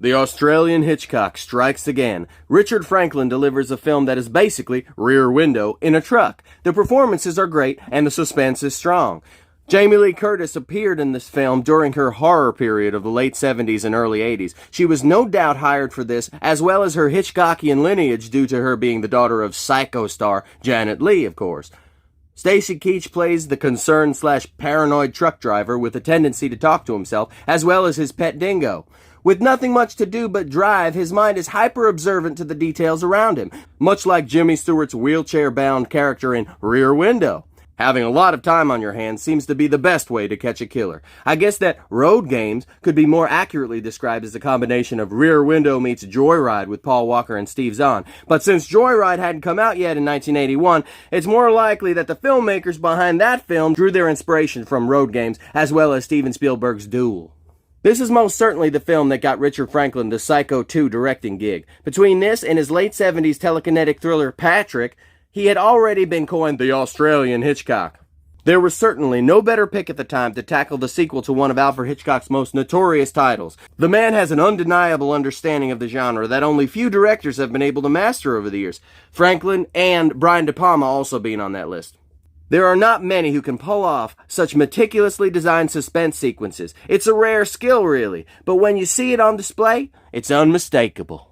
The Australian Hitchcock strikes again. Richard Franklin delivers a film that is basically Rear Window in a truck. The performances are great and the suspense is strong. Jamie Lee Curtis appeared in this film during her horror period of the late 70s and early 80s. She was no doubt hired for this, as well as her Hitchcockian lineage due to her being the daughter of Psycho star Janet Leigh, of course. Stacy Keach plays the concerned/paranoid truck driver with a tendency to talk to himself, as well as his pet dingo. With nothing much to do but drive, his mind is hyper-observant to the details around him, much like Jimmy Stewart's wheelchair-bound character in Rear Window. Having a lot of time on your hands seems to be the best way to catch a killer. I guess that Road Games could be more accurately described as a combination of Rear Window meets Joyride with Paul Walker and Steve Zahn. But since Joyride hadn't come out yet in 1981, it's more likely that the filmmakers behind that film drew their inspiration from Road Games, as well as Steven Spielberg's Duel. This is most certainly the film that got Richard Franklin the Psycho 2 directing gig. Between this and his late 70s telekinetic thriller Patrick, he had already been coined the Australian Hitchcock. There was certainly no better pick at the time to tackle the sequel to one of Alfred Hitchcock's most notorious titles. The man has an undeniable understanding of the genre that only few directors have been able to master over the years, Franklin and Brian De Palma also being on that list. There are not many who can pull off such meticulously designed suspense sequences. It's a rare skill, really, but when you see it on display, it's unmistakable.